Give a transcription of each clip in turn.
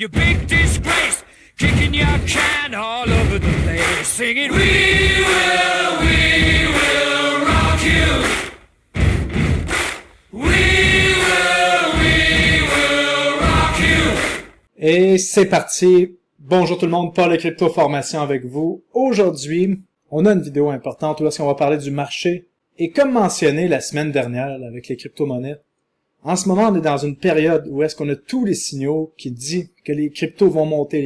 you big disgrace, kicking your can all over the place, singing we will rock you. We will rock you. Et c'est parti. Bonjour tout le monde, Paul de Crypto Formation avec vous. Aujourd'hui, on a une vidéo importante où est-ce qu'on va parler du marché. Et comme mentionné la semaine dernière avec les crypto-monnaies, en ce moment, on est dans une période où est-ce qu'on a tous les signaux qui disent que les cryptos vont monter,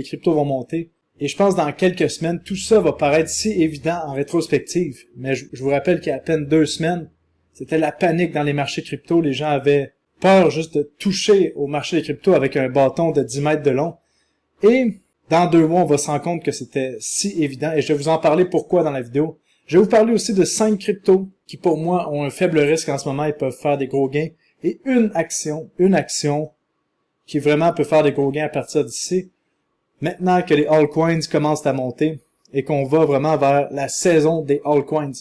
Et je pense dans quelques semaines, tout ça va paraître si évident en rétrospective. Mais je vous rappelle qu'il y a à peine 2 semaines, c'était la panique dans les marchés crypto. Les gens avaient peur juste de toucher au marché des cryptos avec un bâton de 10 mètres de long. Et dans 2 mois, on va se rendre compte que c'était si évident. Et je vais vous en parler pourquoi dans la vidéo. Je vais vous parler aussi de 5 cryptos qui, pour moi, ont un faible risque en ce moment et peuvent faire des gros gains. Et une action qui vraiment peut faire des gros gains à partir d'ici. Maintenant que les altcoins commencent à monter et qu'on va vraiment vers la saison des altcoins.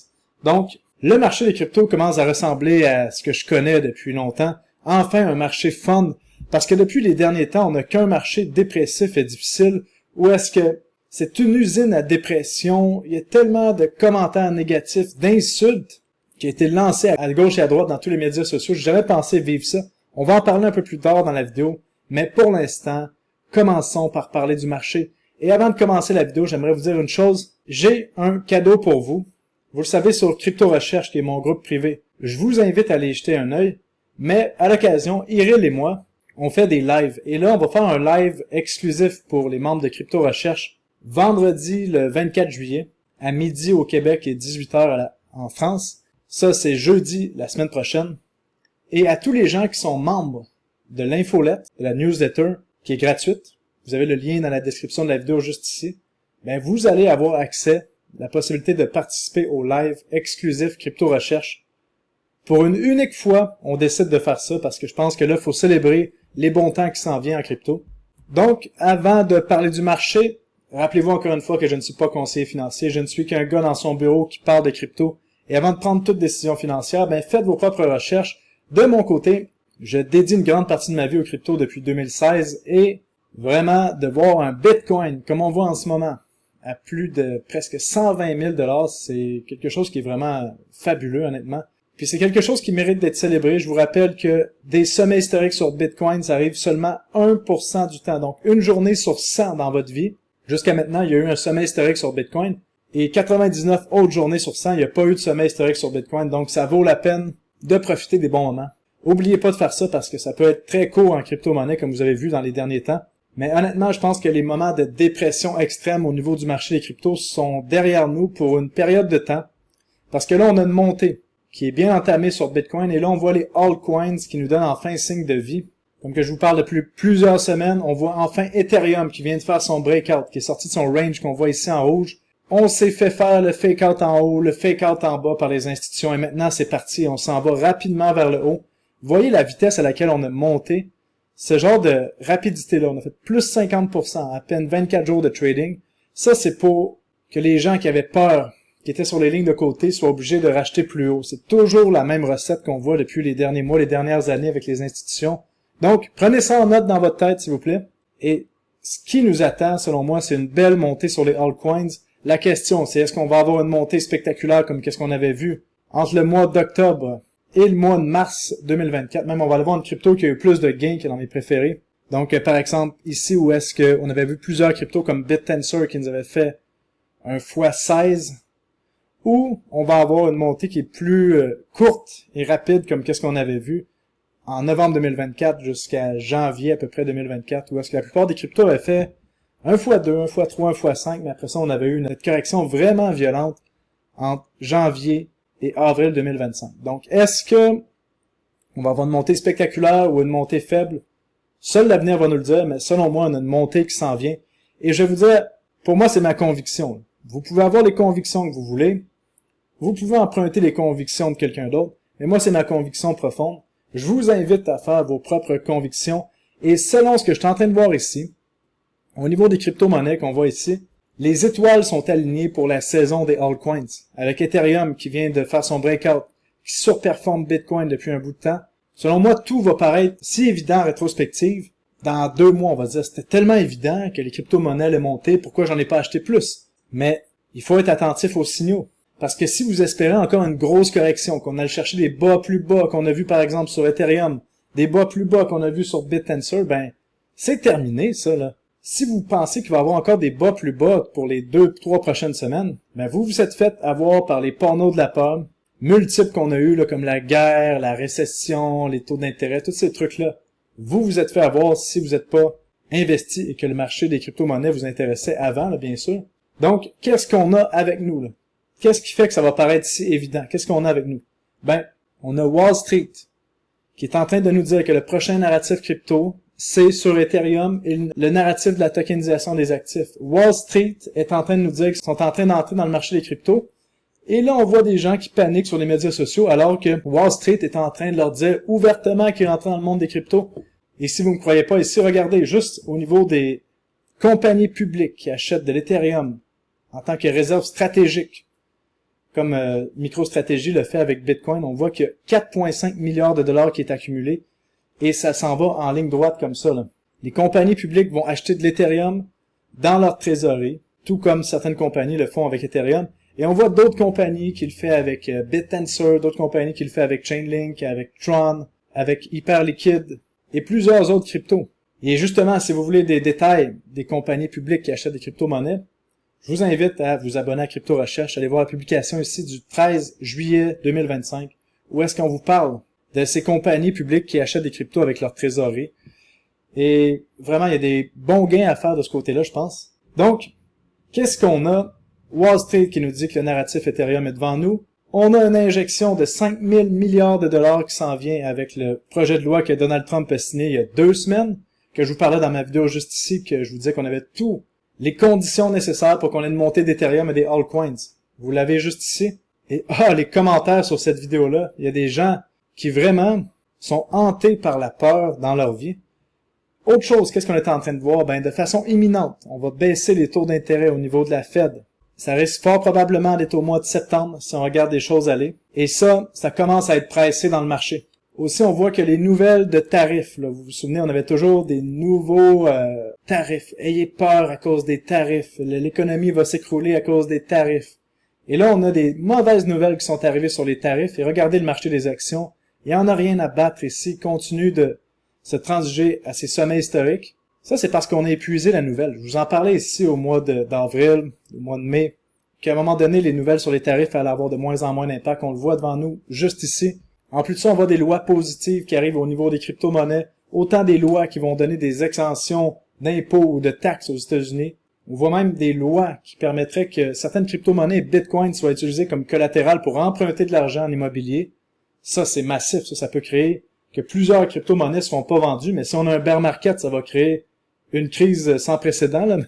Donc, le marché des cryptos commence à ressembler à ce que je connais depuis longtemps. Enfin, un marché fun. Parce que depuis les derniers temps, on n'a qu'un marché dépressif et difficile où est-ce que c'est une usine à dépression. Il y a tellement de commentaires négatifs, d'insultes qui a été lancé à gauche et à droite dans tous les médias sociaux. J'ai jamais pensé vivre ça. On va en parler un peu plus tard dans la vidéo. Mais pour l'instant, commençons par parler du marché. Et avant de commencer la vidéo, j'aimerais vous dire une chose. J'ai un cadeau pour vous. Vous le savez sur Crypto Recherche, qui est mon groupe privé. Je vous invite à aller y jeter un œil. Mais à l'occasion, Iril et moi, on fait des lives. Et là, on va faire un live exclusif pour les membres de Crypto Recherche vendredi le 24 juillet à midi au Québec et 18h en France. Ça, c'est jeudi, la semaine prochaine. Et à tous les gens qui sont membres de l'infolette, de la newsletter, qui est gratuite, vous avez le lien dans la description de la vidéo juste ici, ben vous allez avoir accès, la possibilité de participer au live exclusif Crypto Recherche. Pour une unique fois, on décide de faire ça parce que je pense que là, il faut célébrer les bons temps qui s'en viennent en crypto. Donc, avant de parler du marché, rappelez-vous encore une fois que je ne suis pas conseiller financier, je ne suis qu'un gars dans son bureau qui parle de crypto. Et avant de prendre toute décision financière, ben faites vos propres recherches. De mon côté, je dédie une grande partie de ma vie aux crypto depuis 2016 et vraiment de voir un Bitcoin, comme on voit en ce moment, à plus de presque 120 000 $, c'est quelque chose qui est vraiment fabuleux, honnêtement. Puis c'est quelque chose qui mérite d'être célébré. Je vous rappelle que des sommets historiques sur Bitcoin, ça arrive seulement 1% du temps. Donc, une journée sur 100 dans votre vie. Jusqu'à maintenant, il y a eu un sommet historique sur Bitcoin. Et 99 autres journées sur 100, il n'y a pas eu de sommet historique sur Bitcoin. Donc, ça vaut la peine de profiter des bons moments. Oubliez pas de faire ça parce que ça peut être très court en crypto-monnaie, comme vous avez vu dans les derniers temps. Mais honnêtement, je pense que les moments de dépression extrême au niveau du marché des cryptos sont derrière nous pour une période de temps. Parce que là, on a une montée qui est bien entamée sur Bitcoin. Et là, on voit les altcoins qui nous donnent enfin signe de vie. Comme que je vous parle depuis plusieurs semaines, on voit enfin Ethereum qui vient de faire son breakout, qui est sorti de son range qu'on voit ici en rouge. On s'est fait faire le fake-out en haut, le fake-out en bas par les institutions, et maintenant c'est parti, on s'en va rapidement vers le haut. Vous voyez la vitesse à laquelle on a monté? Ce genre de rapidité-là, on a fait plus 50%, à peine 24 jours de trading. Ça, c'est pour que les gens qui avaient peur, qui étaient sur les lignes de côté, soient obligés de racheter plus haut. C'est toujours la même recette qu'on voit depuis les derniers mois, les dernières années avec les institutions. Donc, prenez ça en note dans votre tête, s'il vous plaît. Et ce qui nous attend, selon moi, c'est une belle montée sur les altcoins. La question, c'est est-ce qu'on va avoir une montée spectaculaire comme qu'est-ce qu'on avait vu entre le mois d'octobre et le mois de mars 2024. Même, on va aller voir une crypto qui a eu plus de gains que dans mes préférés. Donc, par exemple, ici où est-ce qu'on avait vu plusieurs cryptos comme BitTensor qui nous avait fait un x16, ou on va avoir une montée qui est plus courte et rapide comme qu'est-ce qu'on avait vu en novembre 2024 jusqu'à janvier à peu près 2024, où est-ce que la plupart des cryptos avaient fait 1x2, 1x3, 1x5, mais après ça, on avait eu une correction vraiment violente entre janvier et avril 2025. Donc, est-ce que on va avoir une montée spectaculaire ou une montée faible? Seul l'avenir va nous le dire, mais selon moi, on a une montée qui s'en vient. Et je vais vous dire, pour moi, c'est ma conviction. Vous pouvez avoir les convictions que vous voulez. Vous pouvez emprunter les convictions de quelqu'un d'autre. Mais moi, c'est ma conviction profonde. Je vous invite à faire vos propres convictions. Et selon ce que je suis en train de voir ici, au niveau des crypto-monnaies qu'on voit ici, les étoiles sont alignées pour la saison des altcoins. Avec Ethereum qui vient de faire son breakout, qui surperforme Bitcoin depuis un bout de temps. Selon moi, tout va paraître si évident en rétrospective. dans 2 mois, on va dire, c'était tellement évident que les crypto-monnaies allaient monter, pourquoi j'en ai pas acheté plus? Mais il faut être attentif aux signaux. Parce que si vous espérez encore une grosse correction, qu'on aille chercher des bas plus bas qu'on a vu par exemple sur Ethereum, des bas plus bas qu'on a vu sur BitTensor, ben, c'est terminé, ça, là. Si vous pensez qu'il va y avoir encore des bas plus bas pour les 2-3 prochaines semaines, ben, vous êtes fait avoir par les pornos de la pomme, multiples qu'on a eu, là, comme la guerre, la récession, les taux d'intérêt, tous ces trucs-là. Vous êtes fait avoir si vous n'êtes pas investi et que le marché des crypto-monnaies vous intéressait avant, là, bien sûr. Donc, qu'est-ce qu'on a avec nous, là? Qu'est-ce qui fait que ça va paraître si évident? Qu'est-ce qu'on a avec nous? Ben, on a Wall Street, qui est en train de nous dire que le prochain narratif crypto, c'est sur Ethereum et le narratif de la tokenisation des actifs. Wall Street est en train de nous dire qu'ils sont en train d'entrer dans le marché des cryptos. Et là, on voit des gens qui paniquent sur les médias sociaux alors que Wall Street est en train de leur dire ouvertement qu'ils rentrent dans le monde des cryptos. Et si vous ne me croyez pas, ici, regardez juste au niveau des compagnies publiques qui achètent de l'Ethereum en tant que réserve stratégique, comme MicroStrategy le fait avec Bitcoin, on voit qu'il y a 4,5 milliards de dollars qui est accumulé et ça s'en va en ligne droite comme ça, là. Les compagnies publiques vont acheter de l'Ethereum dans leur trésorerie, tout comme certaines compagnies le font avec Ethereum. Et on voit d'autres compagnies qui le font avec BitTensor, d'autres compagnies qui le font avec Chainlink, avec Tron, avec Hyperliquid et plusieurs autres cryptos. Et justement, si vous voulez des détails des compagnies publiques qui achètent des crypto-monnaies, je vous invite à vous abonner à Crypto Recherche, allez voir la publication ici du 13 juillet 2025, où est-ce qu'on vous parle de ces compagnies publiques qui achètent des cryptos avec leur trésorerie. Et vraiment, il y a des bons gains à faire de ce côté-là, je pense. Donc, qu'est-ce qu'on a? Wall Street qui nous dit que le narratif Ethereum est devant nous. On a une injection de 5 000 milliards de dollars qui s'en vient avec le projet de loi que Donald Trump a signé il y a 2 semaines, que je vous parlais dans ma vidéo juste ici, que je vous disais qu'on avait tout les conditions nécessaires pour qu'on ait une montée d'Ethereum et des altcoins. Vous l'avez juste ici. Et les commentaires sur cette vidéo-là, il y a des gens qui vraiment sont hantés par la peur dans leur vie. Autre chose, qu'est-ce qu'on est en train de voir? Ben, de façon imminente, on va baisser les taux d'intérêt au niveau de la Fed. Ça risque fort probablement d'être au mois de septembre si on regarde les choses aller. Et ça commence à être pressé dans le marché. Aussi, on voit que les nouvelles de tarifs, là, vous vous souvenez, on avait toujours des nouveaux tarifs. Ayez peur à cause des tarifs. L'économie va s'écrouler à cause des tarifs. Et là, on a des mauvaises nouvelles qui sont arrivées sur les tarifs. Et regardez le marché des actions. Il n'y en a rien à battre ici. Il continue de se transiger à ses sommets historiques. Ça, c'est parce qu'on a épuisé la nouvelle. Je vous en parlais ici au mois d'avril, au mois de mai, qu'à un moment donné, les nouvelles sur les tarifs allaient avoir de moins en moins d'impact. On le voit devant nous, juste ici. En plus de ça, on voit des lois positives qui arrivent au niveau des crypto-monnaies, autant des lois qui vont donner des exemptions d'impôts ou de taxes aux États-Unis. On voit même des lois qui permettraient que certaines crypto-monnaies et Bitcoin soient utilisées comme collatéral pour emprunter de l'argent en immobilier. Ça, c'est massif. Ça peut créer que plusieurs crypto-monnaies ne seront pas vendues, mais si on a un bear market, ça va créer une crise sans précédent, là.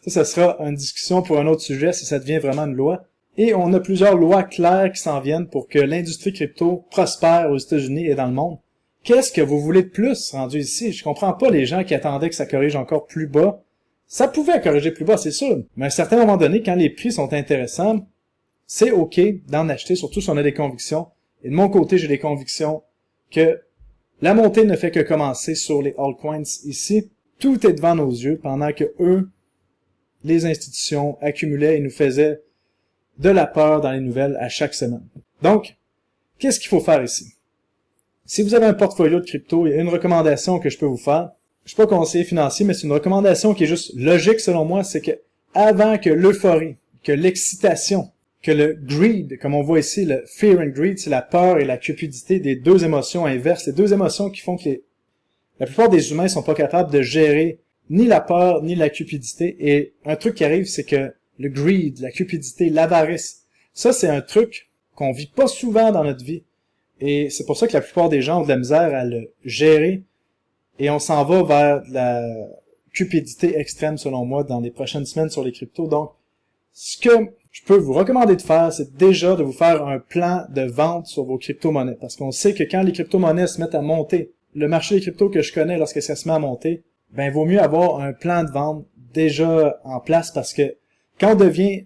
Ça sera une discussion pour un autre sujet si ça devient vraiment une loi. Et on a plusieurs lois claires qui s'en viennent pour que l'industrie crypto prospère aux États-Unis et dans le monde. Qu'est-ce que vous voulez de plus rendu ici? Je comprends pas les gens qui attendaient que ça corrige encore plus bas. Ça pouvait corriger plus bas, c'est sûr. Mais à un certain moment donné, quand les prix sont intéressants, c'est OK d'en acheter, surtout si on a des convictions. Et de mon côté, j'ai des convictions que la montée ne fait que commencer sur les altcoins ici. Tout est devant nos yeux pendant que eux, les institutions, accumulaient et nous faisaient de la peur dans les nouvelles à chaque semaine. Donc, qu'est-ce qu'il faut faire ici? Si vous avez un portfolio de crypto, il y a une recommandation que je peux vous faire. Je suis pas conseiller financier, mais c'est une recommandation qui est juste logique selon moi, c'est que avant que l'euphorie, que l'excitation, que le greed, comme on voit ici, le fear and greed, c'est la peur et la cupidité, des deux émotions inverses, les deux émotions qui font que la plupart des humains sont pas capables de gérer ni la peur ni la cupidité. Et un truc qui arrive, c'est que le greed, la cupidité, l'avarice, ça c'est un truc qu'on vit pas souvent dans notre vie. Et c'est pour ça que la plupart des gens ont de la misère à le gérer. Et on s'en va vers de la cupidité extrême, selon moi, dans les prochaines semaines sur les cryptos. Donc, ce que je peux vous recommander de faire, c'est déjà de vous faire un plan de vente sur vos crypto-monnaies. Parce qu'on sait que quand les crypto-monnaies se mettent à monter, le marché des cryptos que je connais, lorsque ça se met à monter, ben, il vaut mieux avoir un plan de vente déjà en place parce que quand on devient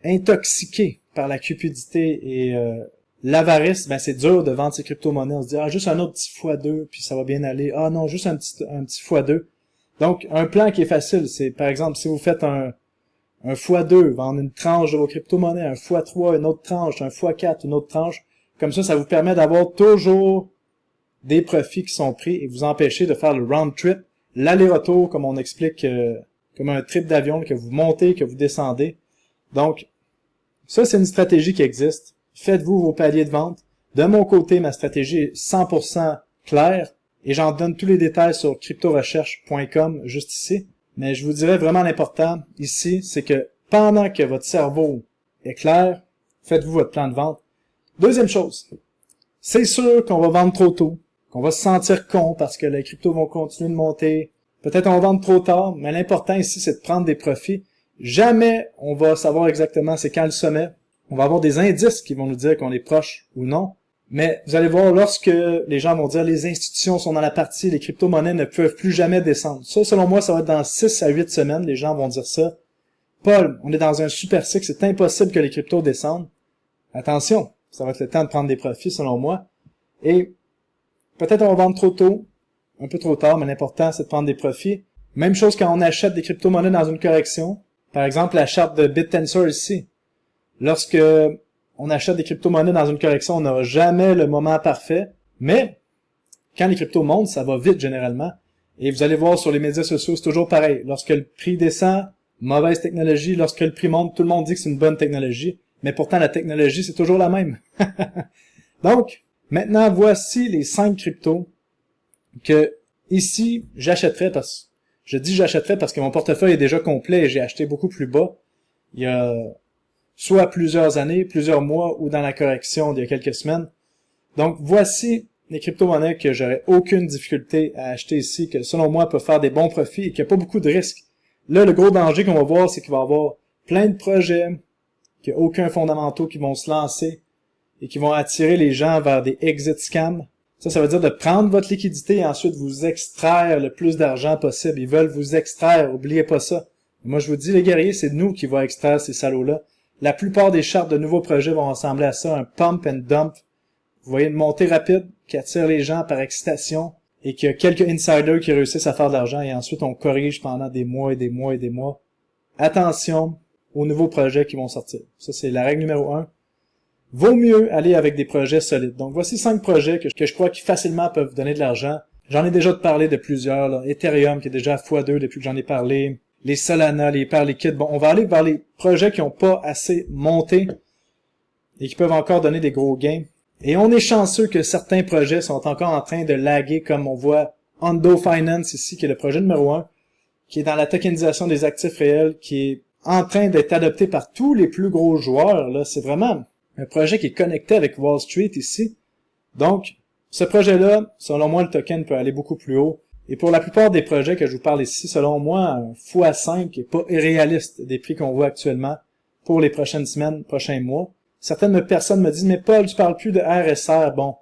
intoxiqué par la cupidité et l'avarice, ben c'est dur de vendre ses crypto-monnaies. On se dit, ah, juste un autre petit x2, puis ça va bien aller. Ah non, juste un petit x2. Donc, un plan qui est facile, c'est, par exemple, si vous faites un x2, vendre une tranche de vos crypto-monnaies, un x3, une autre tranche, un x4, une autre tranche. Comme ça vous permet d'avoir toujours des profits qui sont pris et vous empêcher de faire le round trip, l'aller-retour, comme on explique, comme un trip d'avion, que vous montez, que vous descendez. Donc, ça, c'est une stratégie qui existe. Faites-vous vos paliers de vente. De mon côté, ma stratégie est 100% claire et j'en donne tous les détails sur cryptorecherche.com juste ici. Mais je vous dirais vraiment l'important ici, c'est que pendant que votre cerveau est clair, faites-vous votre plan de vente. Deuxième chose, c'est sûr qu'on va vendre trop tôt, qu'on va se sentir con parce que les cryptos vont continuer de monter. Peut-être on va vendre trop tard, mais l'important ici, c'est de prendre des profits. Jamais on va savoir exactement c'est quand le sommet. On va avoir des indices qui vont nous dire qu'on est proche ou non. Mais vous allez voir, lorsque les gens vont dire les institutions sont dans la partie, les crypto-monnaies ne peuvent plus jamais descendre. Ça, selon moi, ça va être dans 6 à 8 semaines, les gens vont dire ça. Paul, on est dans un super cycle, c'est impossible que les cryptos descendent. Attention, ça va être le temps de prendre des profits, selon moi. Et peut-être on va vendre trop tôt, un peu trop tard, mais l'important, c'est de prendre des profits. Même chose quand on achète des crypto-monnaies dans une correction. Par exemple, la charte de BitTensor ici. Lorsque on achète des crypto-monnaies dans une correction, on n'aura jamais le moment parfait. Mais, quand les cryptos montent, ça va vite généralement. Et vous allez voir sur les médias sociaux, c'est toujours pareil. Lorsque le prix descend, mauvaise technologie. Lorsque le prix monte, tout le monde dit que c'est une bonne technologie. Mais pourtant, la technologie, c'est toujours la même. Donc, maintenant, voici les 5 cryptos que, ici, j'achèterais parce que mon portefeuille est déjà complet et j'ai acheté beaucoup plus bas. Il y a soit plusieurs années, plusieurs mois ou dans la correction d'il y a quelques semaines. Donc, voici les crypto-monnaies que j'aurais aucune difficulté à acheter ici, que selon moi peuvent faire des bons profits et qu'il n'y a pas beaucoup de risques. Là, le gros danger qu'on va voir, c'est qu'il va y avoir plein de projets, qu'il n'y a aucun fondamentaux qui vont se lancer et qui vont attirer les gens vers des exit scams. Ça veut dire de prendre votre liquidité et ensuite vous extraire le plus d'argent possible. Ils veulent vous extraire, oubliez pas ça. Et moi, je vous dis, les guerriers, c'est nous qui va extraire ces salauds-là. La plupart des chartes de nouveaux projets vont ressembler à ça, un pump and dump. Vous voyez une montée rapide qui attire les gens par excitation et qu'il y a quelques insiders qui réussissent à faire de l'argent et ensuite on corrige pendant des mois et des mois et des mois. Attention aux nouveaux projets qui vont sortir. Ça, c'est la règle numéro 1. Vaut mieux aller avec des projets solides. Donc, voici 5 projets que je crois qui facilement peuvent donner de l'argent. J'en ai déjà parlé de plusieurs, là. Ethereum qui est déjà à x2 depuis que j'en ai parlé. Les Solana, les Hyper Liquid. Bon, on va aller vers les projets qui n'ont pas assez monté et qui peuvent encore donner des gros gains. Et on est chanceux que certains projets sont encore en train de laguer, comme on voit Hondo Finance ici, qui est le projet numéro 1, qui est dans la tokenisation des actifs réels, qui est en train d'être adopté par tous les plus gros joueurs. Là, c'est vraiment un projet qui est connecté avec Wall Street ici. Donc, ce projet-là, selon moi, le token peut aller beaucoup plus haut. Et pour la plupart des projets que je vous parle ici, selon moi, un x5 n'est pas irréaliste des prix qu'on voit actuellement pour les prochaines semaines, prochains mois. Certaines personnes me disent, mais Paul, tu parles plus de RSR. Bon,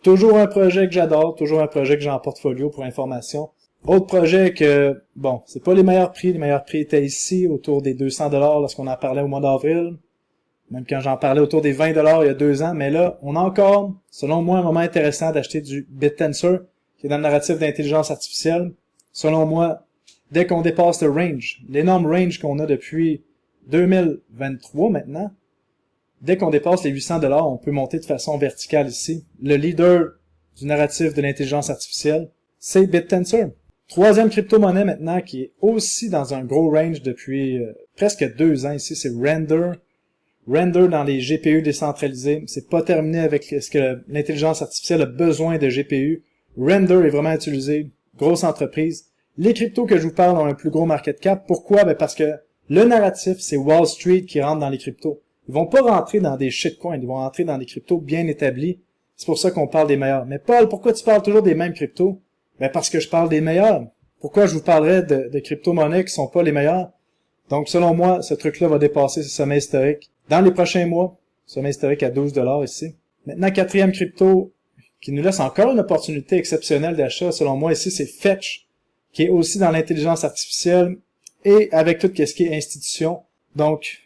toujours un projet que j'adore, toujours un projet que j'ai en portfolio pour information. Autre projet que, bon, c'est pas les meilleurs prix étaient ici, autour des 200$ lorsqu'on en parlait au mois d'avril. Même quand j'en parlais autour des 20$ il y a 2 ans, mais là, on a encore, selon moi, un moment intéressant d'acheter du BitTensor, qui est dans le narratif d'intelligence artificielle. Selon moi, dès qu'on dépasse le range, l'énorme range qu'on a depuis 2023 maintenant, dès qu'on dépasse les 800$, on peut monter de façon verticale ici. Le leader du narratif de l'intelligence artificielle, c'est BitTensor. Troisième crypto-monnaie maintenant qui est aussi dans un gros range depuis presque 2 ans ici, c'est Render. Render dans les GPU décentralisés. C'est pas terminé avec ce que l'intelligence artificielle a besoin de GPU. Render est vraiment utilisé. Grosse entreprise. Les cryptos que je vous parle ont un plus gros market cap. Pourquoi? Ben parce que le narratif, c'est Wall Street qui rentre dans les cryptos. Ils vont pas rentrer dans des shitcoins. Ils vont rentrer dans des cryptos bien établis. C'est pour ça qu'on parle des meilleurs. Mais Paul, pourquoi tu parles toujours des mêmes cryptos? Ben parce que je parle des meilleurs. Pourquoi je vous parlerais de crypto-monnaies qui sont pas les meilleurs? Donc, selon moi, ce truc-là va dépasser ce sommet historique dans les prochains mois. Sommet historique à 12$ ici. Maintenant, quatrième crypto qui nous laisse encore une opportunité exceptionnelle d'achat, selon moi, ici, c'est Fetch, qui est aussi dans l'intelligence artificielle et avec tout ce qui est institution. Donc,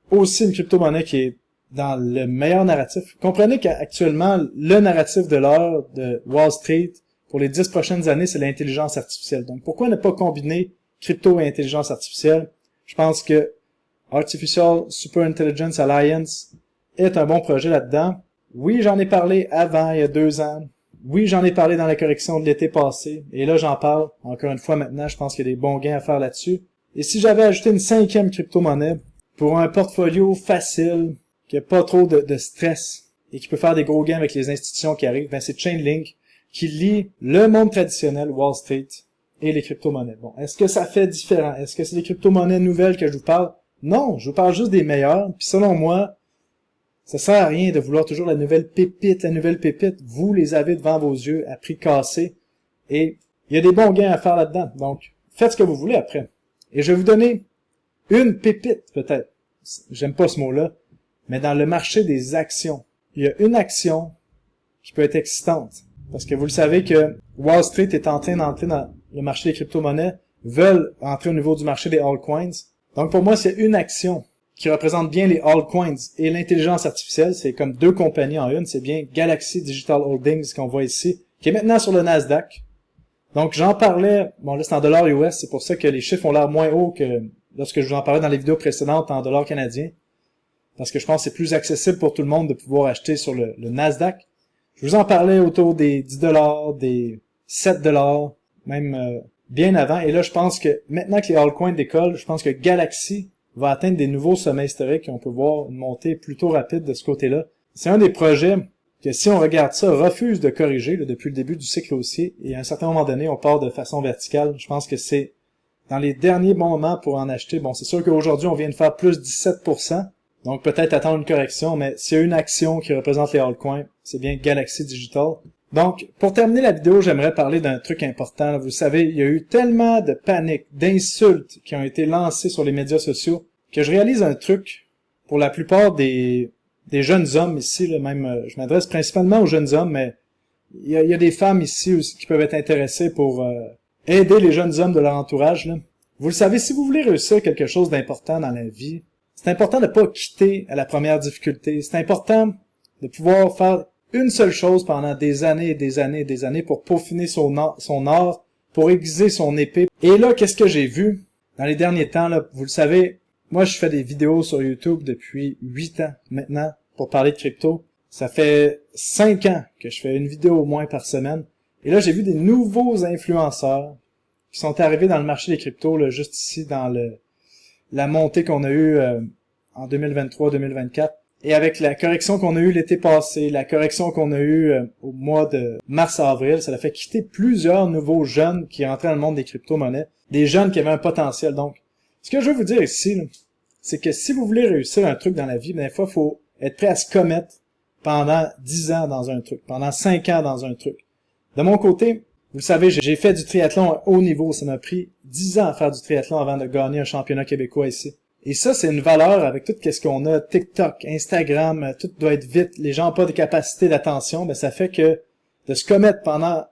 aussi une crypto-monnaie qui est dans le meilleur narratif. Comprenez qu'actuellement, le narratif de l'heure de Wall Street pour les 10 prochaines années, c'est l'intelligence artificielle. Donc, pourquoi ne pas combiner crypto et intelligence artificielle? Je pense que Artificial Super Intelligence Alliance est un bon projet là-dedans. Oui, j'en ai parlé avant, il y a 2 ans. Oui, j'en ai parlé dans la correction de l'été passé. Et là, j'en parle encore une fois maintenant. Je pense qu'il y a des bons gains à faire là-dessus. Et si j'avais ajouté une 5e crypto-monnaie pour un portfolio facile, qui n'a pas trop de stress et qui peut faire des gros gains avec les institutions qui arrivent, ben c'est Chainlink qui lie le monde traditionnel, Wall Street, et les crypto-monnaies. Bon, est-ce que ça fait différent? Est-ce que c'est des crypto-monnaies nouvelles que je vous parle? Non, je vous parle juste des meilleures. Puis selon moi, ça sert à rien de vouloir toujours la nouvelle pépite, la nouvelle pépite. Vous les avez devant vos yeux à prix cassé. Et il y a des bons gains à faire là-dedans. Donc, faites ce que vous voulez après. Et je vais vous donner une pépite, peut-être. J'aime pas ce mot-là. Mais dans le marché des actions, il y a une action qui peut être excitante. Parce que vous le savez que Wall Street est en train d'entrer dans le marché des crypto-monnaies, veulent entrer au niveau du marché des altcoins. Donc pour moi, c'est une action qui représente bien les altcoins et l'intelligence artificielle. C'est comme 2 compagnies en une. C'est bien Galaxy Digital Holdings qu'on voit ici, qui est maintenant sur le Nasdaq. Donc j'en parlais, bon là c'est en dollars US, c'est pour ça que les chiffres ont l'air moins hauts que lorsque je vous en parlais dans les vidéos précédentes en dollars canadiens. Parce que je pense que c'est plus accessible pour tout le monde de pouvoir acheter sur le Nasdaq. Je vous en parlais autour des 10$, des 7$, même bien avant. Et là, je pense que maintenant que les altcoins décollent, je pense que Galaxy va atteindre des nouveaux sommets historiques et on peut voir une montée plutôt rapide de ce côté-là. C'est un des projets que, si on regarde ça, refuse de corriger là, depuis le début du cycle haussier. Et à un certain moment donné, on part de façon verticale. Je pense que c'est dans les derniers bons moments pour en acheter. Bon, c'est sûr qu'aujourd'hui, on vient de faire plus 17%. Donc peut-être attendre une correction, mais s'il y a une action qui représente les altcoins, c'est bien Galaxy Digital. Donc, pour terminer la vidéo, j'aimerais parler d'un truc important. Vous savez, il y a eu tellement de panique, d'insultes qui ont été lancées sur les médias sociaux, que je réalise un truc pour la plupart des jeunes hommes ici, là, même je m'adresse principalement aux jeunes hommes, mais il y a des femmes ici aussi qui peuvent être intéressées pour aider les jeunes hommes de leur entourage. Là. Vous le savez, si vous voulez réussir quelque chose d'important dans la vie, c'est important de ne pas quitter à la première difficulté. C'est important de pouvoir faire une seule chose pendant des années et des années et des années pour peaufiner son art, pour aiguiser son épée. Et là, qu'est-ce que j'ai vu dans les derniers temps? Là, vous le savez, moi je fais des vidéos sur YouTube depuis 8 ans maintenant pour parler de crypto. Ça fait 5 ans que je fais une vidéo au moins par semaine. Et là, j'ai vu des nouveaux influenceurs qui sont arrivés dans le marché des cryptos, là, juste ici dans la montée qu'on a eue en 2023-2024. Et avec la correction qu'on a eue l'été passé, la correction qu'on a eue au mois de mars-avril, ça a fait quitter plusieurs nouveaux jeunes qui rentraient dans le monde des crypto-monnaies. Des jeunes qui avaient un potentiel. Donc, ce que je veux vous dire ici, c'est que si vous voulez réussir un truc dans la vie, des fois, il faut être prêt à se commettre pendant 10 ans dans un truc, pendant 5 ans dans un truc. De mon côté, vous le savez, j'ai fait du triathlon à haut niveau. Ça m'a pris 10 ans à faire du triathlon avant de gagner un championnat québécois ici. Et ça, c'est une valeur avec tout ce qu'on a, TikTok, Instagram, tout doit être vite. Les gens n'ont pas de capacité d'attention, mais ça fait que de se commettre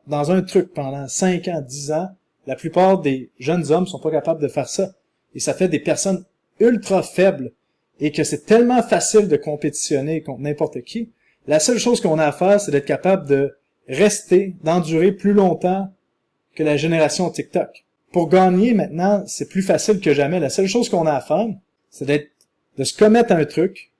dans un truc pendant 5 ans, 10 ans, la plupart des jeunes hommes sont pas capables de faire ça. Et ça fait des personnes ultra faibles et que c'est tellement facile de compétitionner contre n'importe qui. La seule chose qu'on a à faire, c'est d'être capable de rester, d'endurer plus longtemps que la génération TikTok. Pour gagner maintenant, c'est plus facile que jamais. La seule chose qu'on a à faire, c'est de se commettre à un truc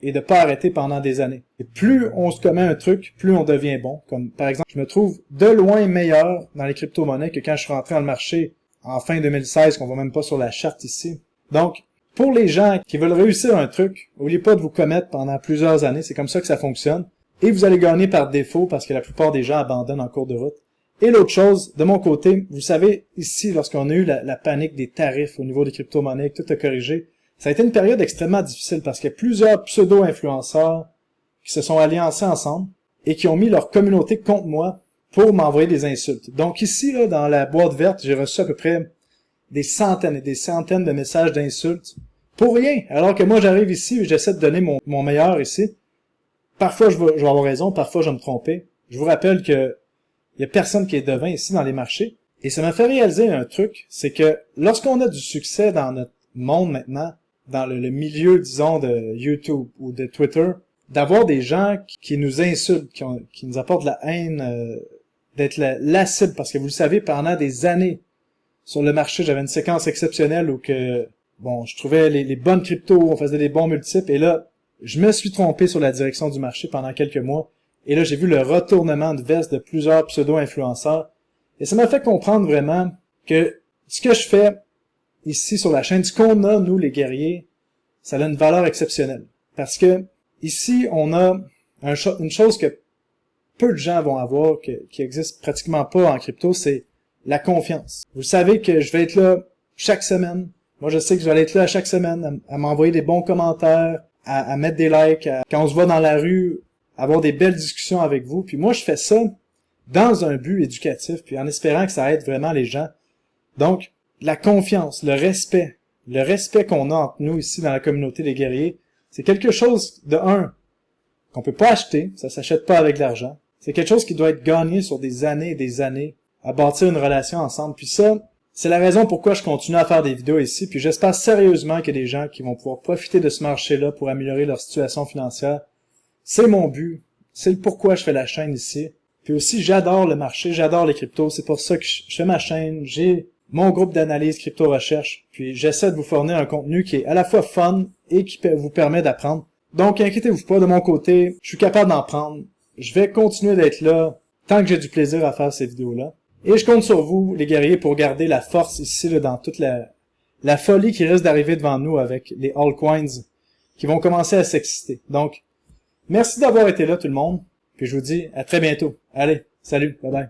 et de pas arrêter pendant des années. Et plus on se commet à un truc, plus on devient bon. Comme par exemple, je me trouve de loin meilleur dans les crypto-monnaies que quand je suis rentré dans le marché en fin 2016, qu'on voit même pas sur la charte ici. Donc, pour les gens qui veulent réussir un truc, n'oubliez pas de vous commettre pendant plusieurs années. C'est comme ça que ça fonctionne. Et vous allez gagner par défaut parce que la plupart des gens abandonnent en cours de route. Et l'autre chose, de mon côté, vous savez, ici, lorsqu'on a eu la panique des tarifs au niveau des crypto-monnaies, que tout a corrigé, ça a été une période extrêmement difficile parce qu'il y a plusieurs pseudo-influenceurs qui se sont alliancés ensemble et qui ont mis leur communauté contre moi pour m'envoyer des insultes. Donc ici, là, dans la boîte verte, j'ai reçu à peu près des centaines et des centaines de messages d'insultes pour rien. Alors que moi, j'arrive ici et j'essaie de donner mon meilleur ici. Parfois, je vais avoir raison, parfois, je vais me tromper. Je vous rappelle que il y a personne qui est devin ici dans les marchés. Et ça m'a fait réaliser un truc, c'est que lorsqu'on a du succès dans notre monde maintenant, dans le milieu, disons, de YouTube ou de Twitter, d'avoir des gens qui nous insultent, qui nous apportent de la haine, d'être la cible, parce que vous le savez, pendant des années, sur le marché, j'avais une séquence exceptionnelle où que, bon, je trouvais les bonnes cryptos, on faisait des bons multiples, et là, je me suis trompé sur la direction du marché pendant quelques mois, et là, j'ai vu le retournement de veste de plusieurs pseudo-influenceurs, et ça m'a fait comprendre vraiment que ce que je fais ici sur la chaîne, ce qu'on a, nous, les guerriers, ça a une valeur exceptionnelle. Parce que, ici, on a une chose que peu de gens vont avoir, qui existe pratiquement pas en crypto, c'est la confiance. Vous savez que je vais être là chaque semaine. Moi, je sais que je vais être là chaque semaine à m'envoyer des bons commentaires, à mettre des likes, quand on se voit dans la rue, avoir des belles discussions avec vous. Puis moi, je fais ça dans un but éducatif, puis en espérant que ça aide vraiment les gens. Donc, la confiance, le respect qu'on a entre nous ici dans la communauté des guerriers, c'est quelque chose de qu'on peut pas acheter, ça s'achète pas avec de l'argent. C'est quelque chose qui doit être gagné sur des années et des années à bâtir une relation ensemble. Puis ça, c'est la raison pourquoi je continue à faire des vidéos ici. Puis j'espère sérieusement qu'il y a des gens qui vont pouvoir profiter de ce marché-là pour améliorer leur situation financière. C'est mon but. C'est le pourquoi je fais la chaîne ici. Puis aussi, j'adore le marché, j'adore les cryptos. C'est pour ça que je fais ma chaîne. J'ai mon groupe d'analyse crypto-recherche. Puis j'essaie de vous fournir un contenu qui est à la fois fun et qui vous permet d'apprendre. Donc, inquiétez-vous pas, de mon côté, je suis capable d'en prendre. Je vais continuer d'être là tant que j'ai du plaisir à faire ces vidéos-là. Et je compte sur vous, les guerriers, pour garder la force ici, là, dans toute la folie qui risque d'arriver devant nous avec les altcoins qui vont commencer à s'exciter. Donc, merci d'avoir été là, tout le monde. Puis je vous dis à très bientôt. Allez, salut, bye bye.